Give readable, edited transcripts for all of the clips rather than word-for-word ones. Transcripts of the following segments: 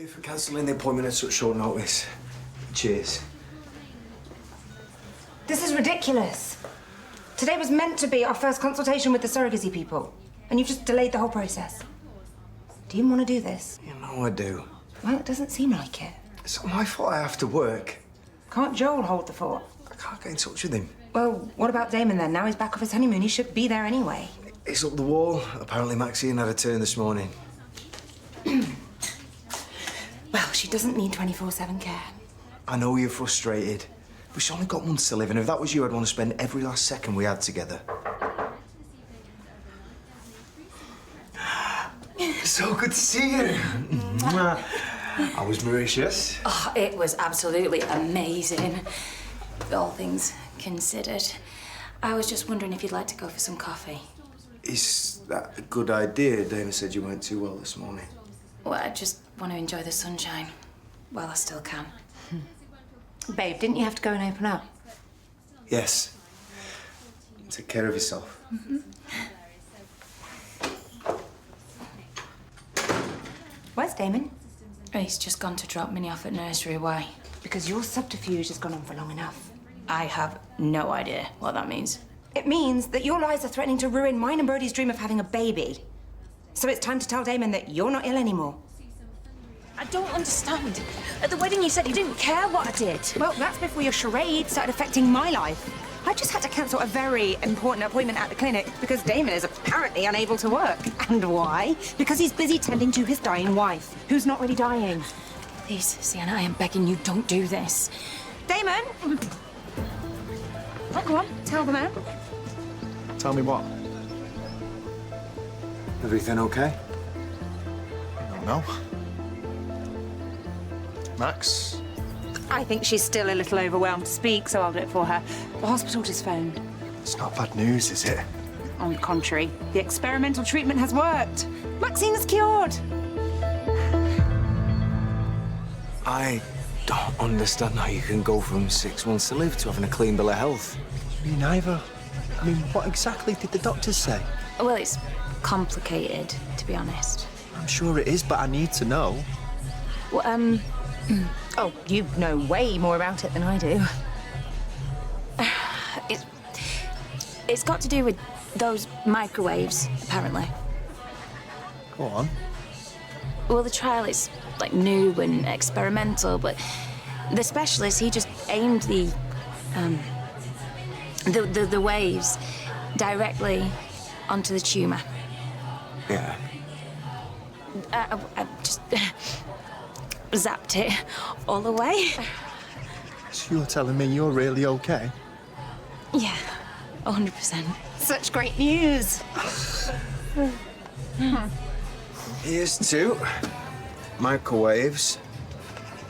Sorry for cancelling the appointment at such short notice. Cheers. This is ridiculous. Today was meant to be our first consultation with the surrogacy people, and you've just delayed the whole process. Do you want to do this? You know I do. Well, it doesn't seem like it. It's not my fault I have to work. Can't Joel hold the fort? I can't get in touch with him. Well, what about Damon then? Now he's back off his honeymoon. He should be there anyway. It's up the wall. Apparently Maxine had a turn this morning. Well, she doesn't need 24/7 care. I know you're frustrated, but she's only got months to live, and if that was you, I'd want to spend every last second we had together. So good to see you. How was Mauritius? Oh, it was absolutely amazing, all things considered. I was just wondering if you'd like to go for some coffee. Is that a good idea? Damon said you weren't too well this morning. Well, I just want to enjoy the sunshine while I still can. Babe, didn't you have to go and open up? Yes. Take care of yourself. Where's Damon? He's just gone to drop Minnie off at nursery. Why? Because your subterfuge has gone on for long enough. I have no idea what that means. It means that your lies are threatening to ruin mine and Brody's dream of having a baby. So it's time to tell Damon that you're not ill anymore. I don't understand. At the wedding, you said you didn't care what I did. Well, that's before your charade started affecting my life. I just had to cancel a very important appointment at the clinic because Damon is apparently unable to work. And why? Because he's busy tending to his dying wife, who's not really dying. Please, Sienna, I am begging you, don't do this. Damon! Oh, go on, tell the man. Tell me what? Everything okay? I don't know. Max? I think she's still a little overwhelmed to speak, so I'll do it for her. The hospital just phoned. It's not bad news, is it? On the contrary, the experimental treatment has worked. Maxine is cured. I don't understand how you can go from 6 months to live to having a clean bill of health. Me neither. I mean, what exactly did the doctors say? Well, it's complicated, to be honest. I'm sure it is, but I need to know. Well, Oh, you know way more about it than I do. It's got to do with those microwaves, apparently. Go on. Well, the trial is, like, new and experimental, but the specialist, he just aimed the waves directly onto the tumour. Yeah. I just zapped it all away. So you're telling me you're really okay? Yeah, 100%. Such great news. Here's to microwaves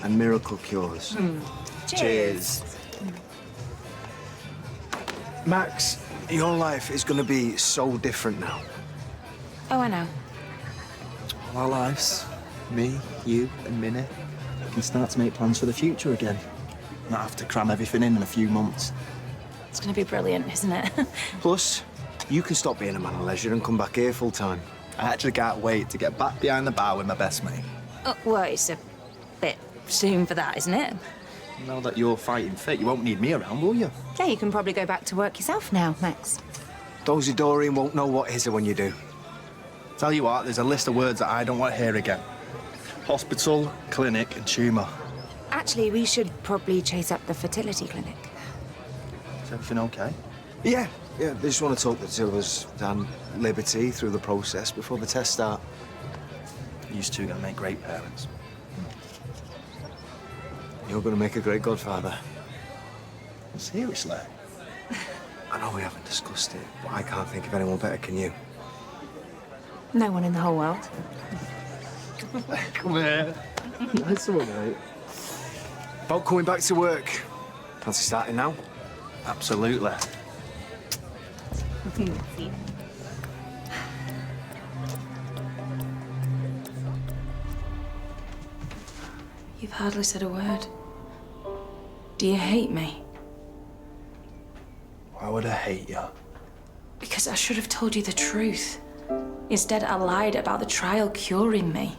and miracle cures. Cheers. Max, your life is going to be so different now. Oh, I know. All our lives, me, you and Minnie, can start to make plans for the future again. Not have to cram everything in a few months. It's going to be brilliant, isn't it? Plus, you can stop being a man of leisure and come back here full time. I actually can't wait to get back behind the bar with my best mate. Well, it's a bit soon for that, isn't it? Now that you're fighting fit, you won't need me around, will you? Yeah, you can probably go back to work yourself now, Max. Dozy Doreen won't know what hit her when you do. Tell you what, there's a list of words that I don't want to hear again. Hospital, clinic and tumour. Actually, we should probably chase up the fertility clinic. Is everything okay? Yeah, they just want to talk the two of us down liberty through the process before the tests start. You two are going to make great parents. You're going to make a great godfather. Seriously? I know we haven't discussed it, but I can't think of anyone better, can you? No one in the whole world. Come here. Nice one, mate. About coming back to work. Fancy starting now? Absolutely. You've hardly said a word. Do you hate me? Why would I hate you? Because I should have told you the truth. Instead, I lied about the trial curing me.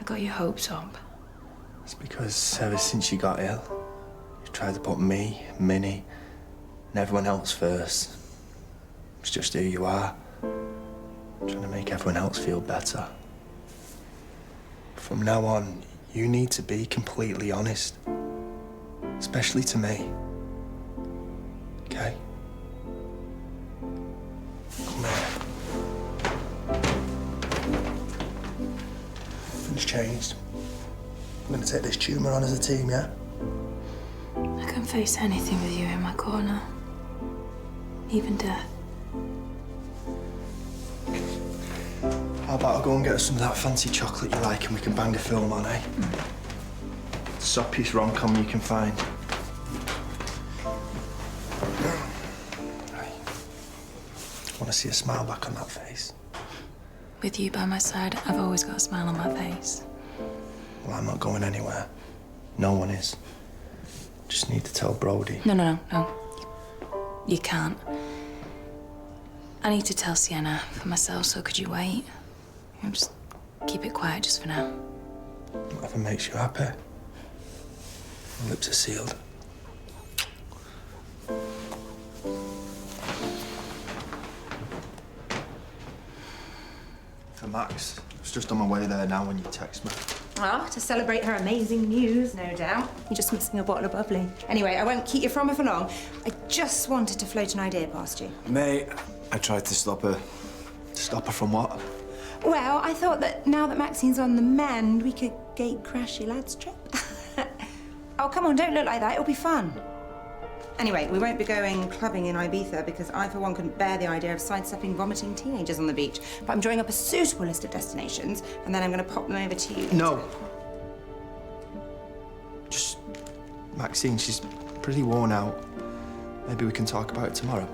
got your hopes up? It's because ever since you got ill, you've tried to put me, Minnie, and everyone else first. It's just who you are. Trying to make everyone else feel better. From now on, you need to be completely honest. Especially to me. Okay? Come here. Nothing's changed. I'm gonna take this tumour on as a team, yeah? I can face anything with you in my corner. Even death. How about I go and get us some of that fancy chocolate you like and we can bang a film on, eh? Soppiest rom-com you can find. I want to see a smile back on that face. With you by my side, I've always got a smile on my face. Well, I'm not going anywhere. No one is. Just need to tell Brody. No. You can't. I need to tell Sienna for myself, so could you wait? Just keep it quiet just for now. Whatever makes you happy. My lips are sealed. For Max, I was just on my way there now when you text me. Ah, to celebrate her amazing news, no doubt. You're just missing a bottle of bubbly. Anyway, I won't keep you from her for long. I just wanted to float an idea past you. Mate, I tried to stop her. Stop her from what? Well, I thought that now that Maxine's on the mend, we could gate crash your lad's trip. Oh, come on, don't look like that. It'll be fun. Anyway, we won't be going clubbing in Ibiza because I, for one, couldn't bear the idea of sidestepping vomiting teenagers on the beach. But I'm drawing up a suitable list of destinations, and then I'm going to pop them over to you. No. Just... Maxine, she's pretty worn out. Maybe we can talk about it tomorrow.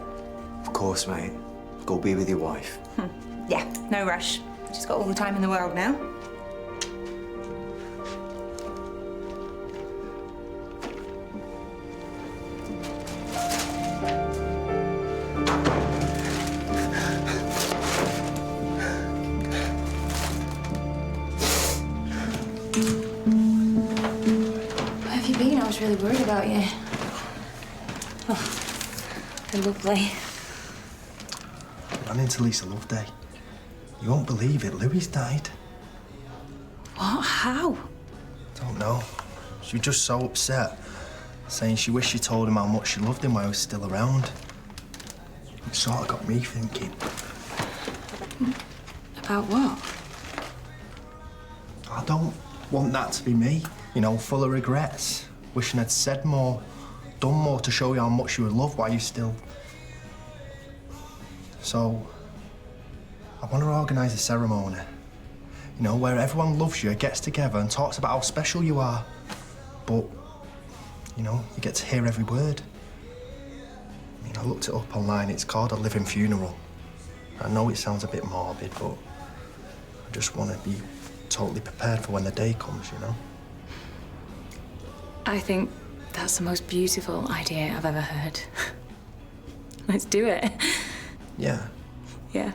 Of course, mate. Go be with your wife. Yeah, no rush. She's got all the time in the world now. Where have you been? I was really worried about you. Oh, you're lovely. Ran into Lisa Loveday. You won't believe it, Louis died. What? How? Don't know. She was just so upset, saying she wished she told him how much she loved him while he was still around. It sort of got me thinking. About what? I don't want that to be me, you know, full of regrets, wishing I'd said more, done more to show you how much you would love while you still... So, I want to organise a ceremony, you know, where everyone loves you, gets together and talks about how special you are. But, you know, you get to hear every word. I mean, I looked it up online. It's called a living funeral. I know it sounds a bit morbid, but I just want to be totally prepared for when the day comes, you know? I think that's the most beautiful idea I've ever heard. Let's do it. Yeah. Yeah.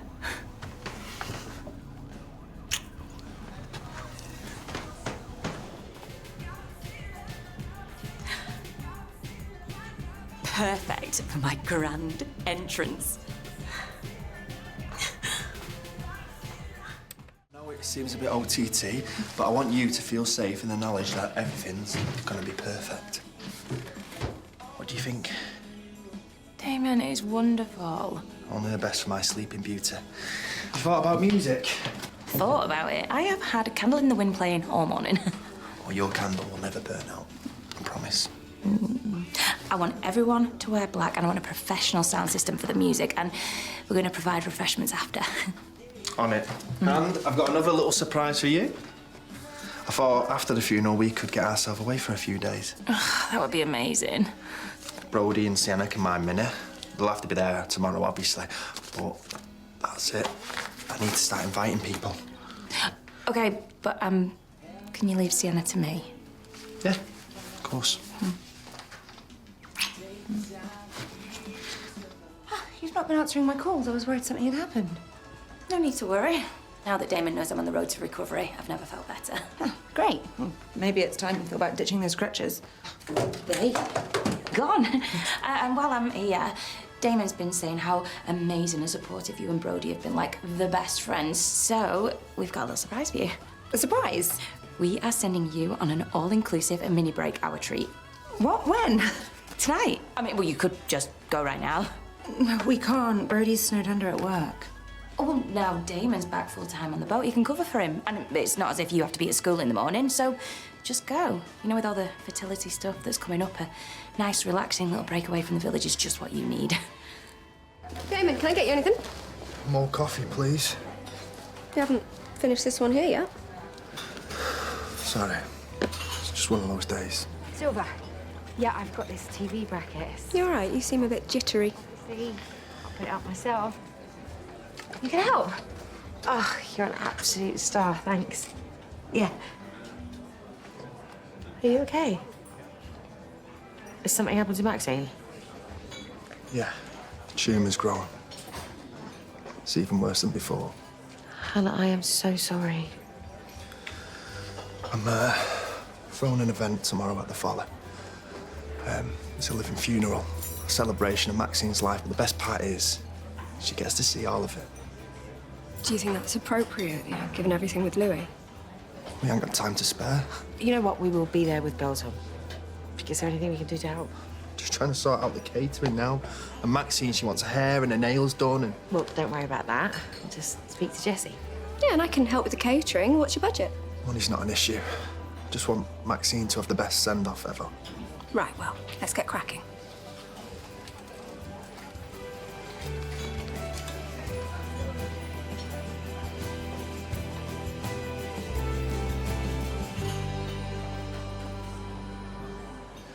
Perfect for my grand entrance. No, it seems a bit OTT, but I want you to feel safe in the knowledge that everything's gonna be perfect. What do you think? Damon is wonderful. Only the best for my sleeping beauty. You thought about music? Thought about it. I have had a candle in the wind playing all morning. Well, your candle will never burn out. I promise. I want everyone to wear black, and I want a professional sound system for the music, and we're going to provide refreshments after. On it. And I've got another little surprise for you. I thought after the funeral we could get ourselves away for a few days. That would be amazing. Brody and Sienna can mind Minnie. They'll have to be there tomorrow, obviously. But that's it. I need to start inviting people. Okay, but can you leave Sienna to me? Yeah, of course. You've not been answering my calls. I was worried something had happened. No need to worry. Now that Damon knows I'm on the road to recovery, I've never felt better. Great. Well, maybe it's time you thought about ditching those crutches. They gone. And while I'm here, Damon's been saying how amazing and supportive you and Brody have been, like the best friends. So we've got a little surprise for you. A surprise? We are sending you on an all-inclusive mini break hour treat. What? When? Tonight? I mean, well, you could just go right now. No, we can't. Brody's snowed under at work. Oh, well, now Damon's back full-time on the boat. You can cover for him. And it's not as if you have to be at school in the morning, so just go. You know, with all the fertility stuff that's coming up, a nice, relaxing little break away from the village is just what you need. Damon, can I get you anything? More coffee, please. You haven't finished this one here yet. Sorry. It's just one of those days. Silver. Yeah, I've got this TV bracket. You're all right. You seem a bit jittery. See, I'll put it up myself. You can help. Oh, you're an absolute star. Thanks. Yeah. Are you okay? Has something happened to Maxine? Yeah. Tumour's growing. It's even worse than before. Hannah, I am so sorry. I'm throwing an event tomorrow at the Folly. It's a living funeral, a celebration of Maxine's life, but the best part is she gets to see all of it. Do you think that's appropriate, given everything with Louis? We ain't got time to spare. You know what? We will be there with bells on. Is there anything we can do to help? Just trying to sort out the catering now. And Maxine, she wants her hair and her nails done and... Well, don't worry about that. Just speak to Jessie. Yeah, and I can help with the catering. What's your budget? Money's not an issue. Just want Maxine to have the best send-off ever. Right, well, let's get cracking.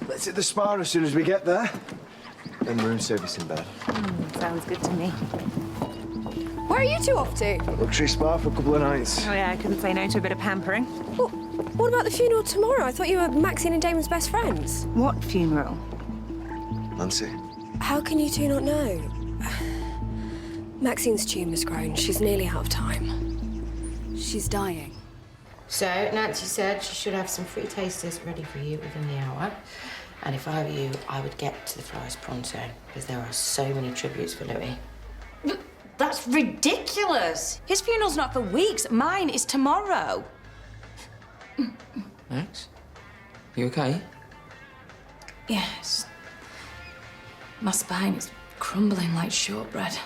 Let's hit the spa as soon as we get there. Then room service in bed. Sounds good to me. Where are you two off to? Luxury spa for a couple of nights. Oh, yeah, I couldn't say no to a bit of pampering. Well, what about the funeral tomorrow? I thought you were Maxine and Damon's best friends. What funeral? Nancy. How can you two not know? Maxine's tumour's grown. She's nearly out of time. She's dying. So, Nancy said she should have some free tasters ready for you within the hour. And if I were you, I would get to the florist pronto, because there are so many tributes for Louis. That's ridiculous. His funeral's not for weeks. Mine is tomorrow. Max? You okay? Yes. My spine is crumbling like shortbread.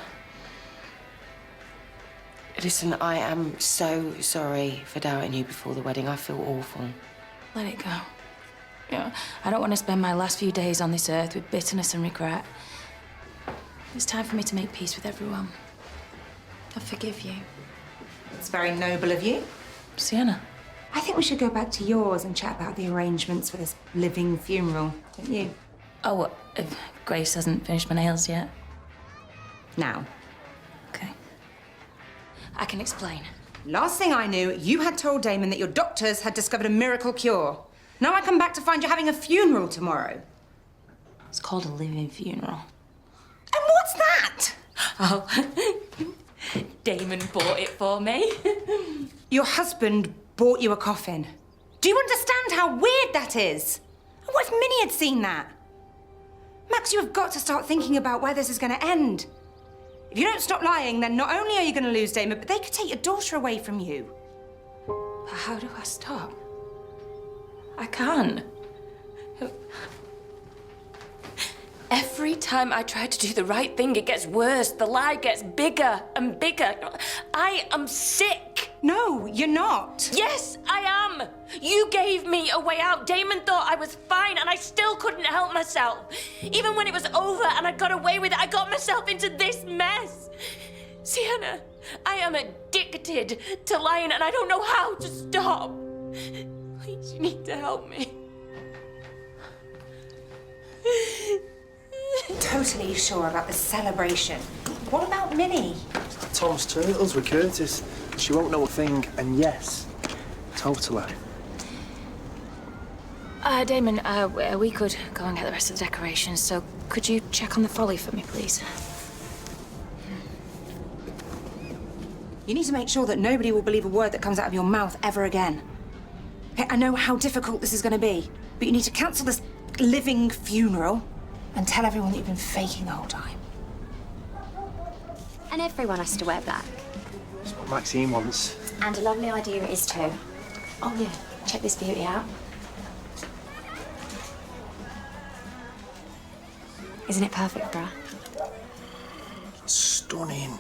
Listen, I am so sorry for doubting you before the wedding. I feel awful. Let it go. Yeah, I don't want to spend my last few days on this earth with bitterness and regret. It's time for me to make peace with everyone. I forgive you. It's very noble of you. Sienna. I think we should go back to yours and chat about the arrangements for this living funeral, don't you? Oh, Grace hasn't finished my nails yet. Now. Okay. I can explain. Last thing I knew, you had told Damon that your doctors had discovered a miracle cure. Now I come back to find you having a funeral tomorrow. It's called a living funeral. And what's that? Oh, Damon bought it for me. Your husband bought you a coffin. Do you understand how weird that is? And what if Minnie had seen that? Max, you have got to start thinking about where this is going to end. If you don't stop lying, then not only are you going to lose Damon, but they could take your daughter away from you. But how do I stop? I can't. Every time I try to do the right thing, it gets worse. The lie gets bigger and bigger. I am sick. No, you're not. Yes, I am. You gave me a way out. Damon thought I was fine, and I still couldn't help myself. Even when it was over and I got away with it, I got myself into this mess. Sienna, I am addicted to lying, and I don't know how to stop. Please, you need to help me. Totally sure about the celebration. What about Minnie? Tom's turtles with Curtis. She won't know a thing, and yes, totally. Damon, we could go and get the rest of the decorations, so could you check on the folly for me, please? You need to make sure that nobody will believe a word that comes out of your mouth ever again. Okay, I know how difficult this is going to be, but you need to cancel this living funeral and tell everyone that you've been faking the whole time. And everyone has to wear black. That's what Maxine wants. And a lovely idea it is too. Oh yeah, check this beauty out. Isn't it perfect for her? Stunning.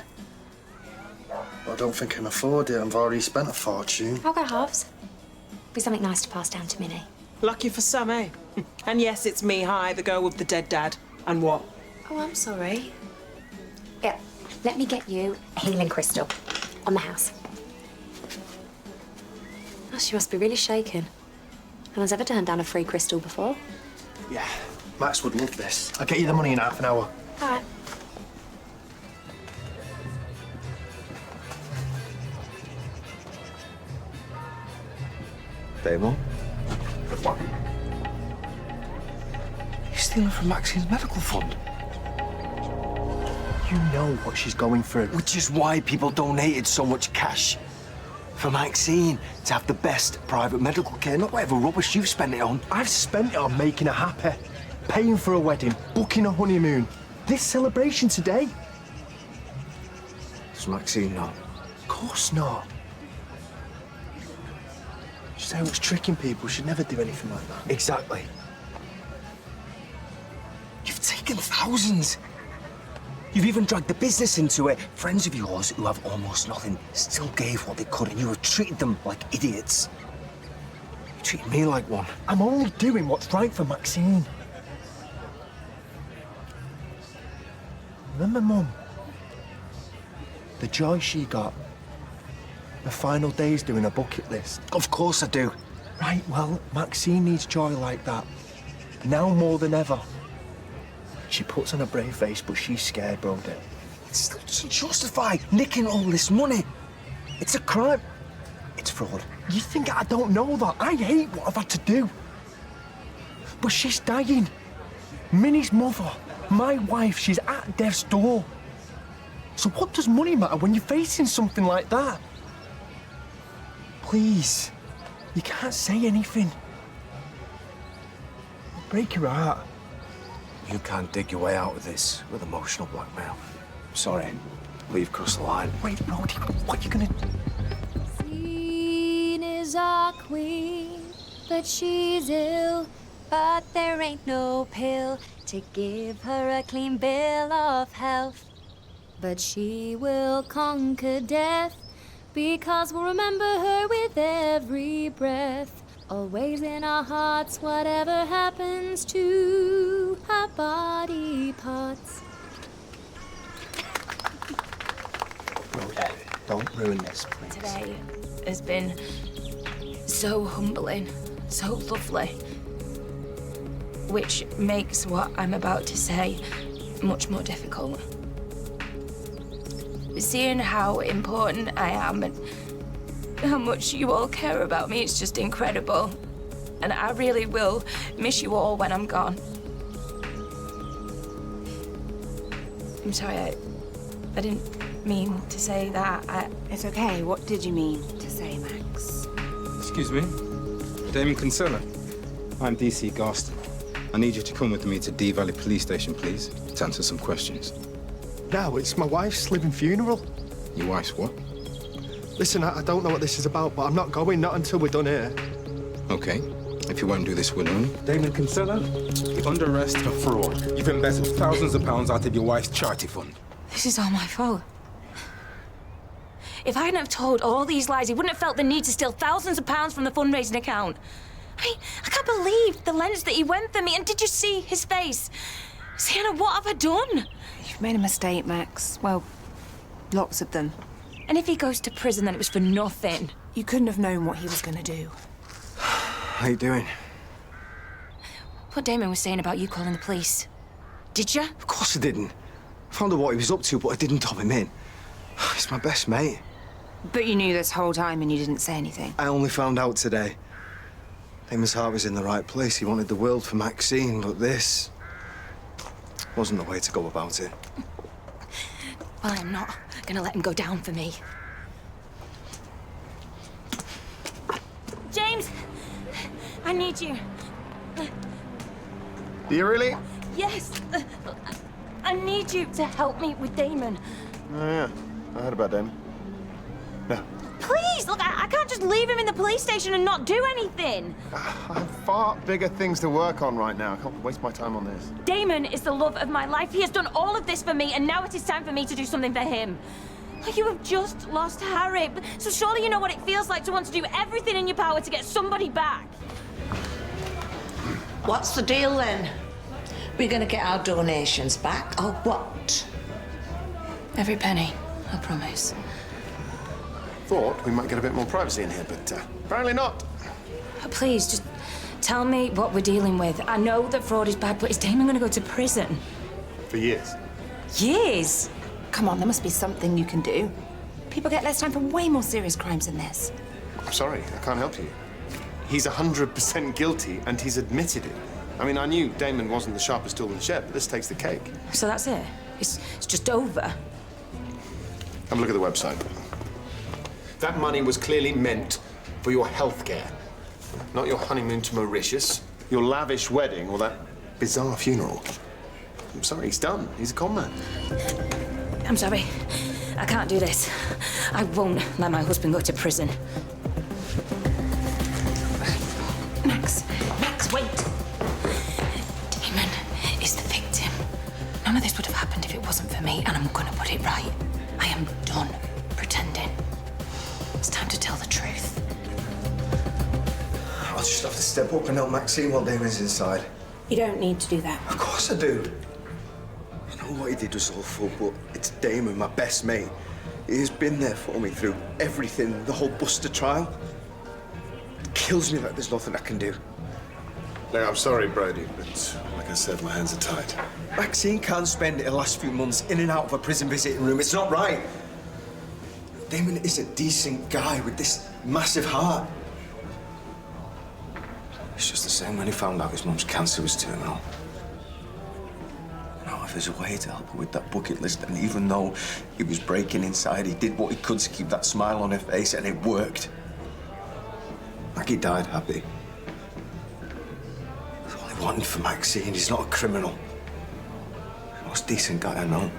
But I don't think I can afford it. I've already spent a fortune. I'll go halves. Be something nice to pass down to Minnie. Lucky for some, eh? And yes, it's me, hi, the girl with the dead dad. And what? Oh, I'm sorry. Yeah, let me get you a healing crystal on the house. Oh, she must be really shaken. No one's ever turned down a free crystal before. Yeah, Max would love this. I'll get you the money in half an hour. All right. Damon? What? You're stealing from Maxine's medical fund. You know what she's going through. Which is why people donated so much cash. For Maxine to have the best private medical care, not whatever rubbish you've spent it on. I've spent it on making her happy. Paying for a wedding, booking a honeymoon. This celebration today. Does Maxine know? Of course not. She said I was tricking people. She'd never do anything like that. Exactly. You've taken thousands. You've even dragged the business into it. Friends of yours who have almost nothing still gave what they could, and you have treated them like idiots. You treated me like one. I'm only doing what's right for Maxine. Remember, Mum? The joy she got. The final days doing a bucket list. Of course I do. Right, well, Maxine needs joy like that. Now more than ever. She puts on a brave face, but she's scared, Brody. It still doesn't justify nicking all this money. It's a crime. It's fraud. You think I don't know that? I hate what I've had to do. But she's dying. Minnie's mother, my wife, she's at death's door. So what does money matter when you're facing something like that? Please, you can't say anything. Break your heart. You can't dig your way out of this with emotional blackmail. Sorry, but you've crossed the line. Wait, Brody, what are you gonna do? Maxine is our queen, but she's ill. But there ain't no pill to give her a clean bill of health. But she will conquer death, because we'll remember her with every breath. Always in our hearts, whatever happens to our body parts. Brody, don't ruin this, please. Today has been so humbling, so lovely, which makes what I'm about to say much more difficult. Seeing how important I am and how much you all care about me, it's just incredible. And I really will miss you all when I'm gone. I'm sorry, I didn't mean to say that. It's okay. What did you mean to say, Max? Excuse me? Damon Kinsella. I'm DC Garston. I need you to come with me to Dee Valley Police Station, please, to answer some questions. No, it's my wife's living funeral. Your wife's what? Listen, I don't know what this is about, but I'm not going, not until we're done here. Okay. If you won't do this willingly. Damon Kinsella, you're under arrest for fraud. You've embezzled thousands of pounds out of your wife's charity fund. This is all my fault. If I hadn't have told all these lies, he wouldn't have felt the need to steal thousands of pounds from the fundraising account. I mean, I can't believe the lengths that he went for me. And did you see his face? Sienna, what have I done? You've made a mistake, Max. Well, lots of them. And if he goes to prison, then it was for nothing. You couldn't have known what he was going to do. How you doing? What Damon was saying about you calling the police. Did you? Of course I didn't. I found out what he was up to, but I didn't top him in. He's my best mate. But you knew this whole time and you didn't say anything. I only found out today. Damon's heart was in the right place. He wanted the world for Maxine, but this wasn't the way to go about it. Well, I'm not gonna let him go down for me. I need you. Do you really? Yes. I need you to help me with Damon. Oh, yeah. I heard about Damon. Yeah. Please, look, I can't just leave him in the police station and not do anything. I have far bigger things to work on right now. I can't waste my time on this. Damon is the love of my life. He has done all of this for me, and now it is time for me to do something for him. You have just lost Harry, so surely you know what it feels like to want to do everything in your power to get somebody back. What's the deal then? We're gonna get our donations back, or what? Every penny, I promise. Thought we might get a bit more privacy in here, but apparently not. Please, just tell me what we're dealing with. I know that fraud is bad, but is Damon gonna go to prison? For years. Years? Come on, there must be something you can do. People get less time for way more serious crimes than this. I'm sorry, I can't help you. He's 100% guilty, and he's admitted it. I mean, I knew Damon wasn't the sharpest tool in the shed, but this takes the cake. So that's it? It's just over? Have a look at the website. That money was clearly meant for your health care. Not your honeymoon to Mauritius, your lavish wedding, or that bizarre funeral. I'm sorry, he's done. He's a con man. I'm sorry. I can't do this. I won't let my husband go to prison. Max, wait. Damon is the victim. None of this would have happened if it wasn't for me, and I'm gonna put it right. I am done pretending. It's time to tell the truth. I'll just have to step up and help Maxine while Damon's inside. You don't need to do that. Of course I do. I know what he did was awful, but it's Damon, my best mate. He's been there for me through everything, the whole Buster trial. It kills me that there's nothing I can do. Look, I'm sorry, Brody, but like I said, my hands are tied. Maxine can't spend the last few months in and out of a prison visiting room. It's not right. Damon is a decent guy with this massive heart. It's just the same when he found out his mum's cancer was terminal. You know, if there's a way to help her with that bucket list, and even though he was breaking inside, he did what he could to keep that smile on her face, and it worked. Maggie died happy. That's all he wanted for Maxine. He's not a criminal. He's the most decent guy I know.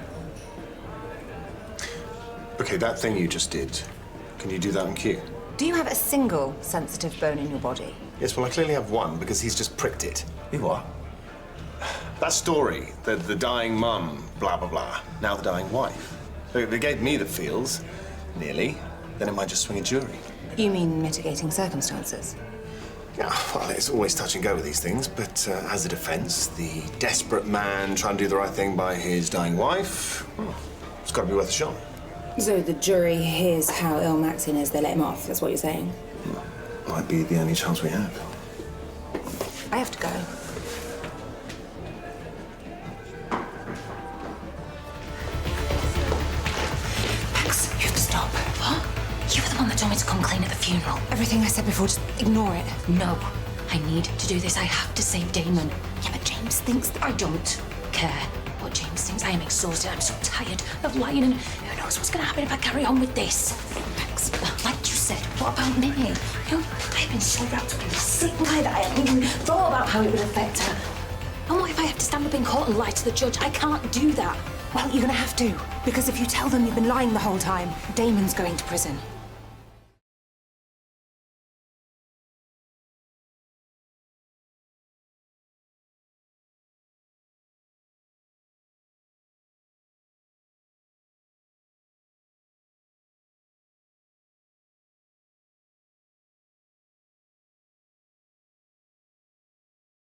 Okay, that thing you just did, can you do that on cue? Do you have a single sensitive bone in your body? Yes, well, I clearly have one, because he's just pricked it. You what? That story, the dying mum, blah, blah, blah, now the dying wife. They gave me the feels, nearly. Then it might just swing a jury. You mean mitigating circumstances? Yeah, well, it's always touch and go with these things, but as a defense, the desperate man trying to do the right thing by his dying wife, well, it's got to be worth a shot. So the jury hears how ill Maxine is, they let him off, that's what you're saying? Might be the only chance we have. I have to go. Max, you have to stop. What? You were the one that told me to come clean at the funeral. Everything I said before, just ignore it. No, I need to do this. I have to save Damon. Yeah, but James thinks that I don't care what James thinks. I am exhausted. I'm so tired of lying, and who knows what's going to happen if I carry on with this. Max, like you said, what about me? You know, I've been so wrapped up in this sick guy that I haven't even thought about how it would affect her. And what if I have to stand up in court and lie to the judge? I can't do that. Well, you're gonna have to. Because if you tell them you've been lying the whole time, Damon's going to prison.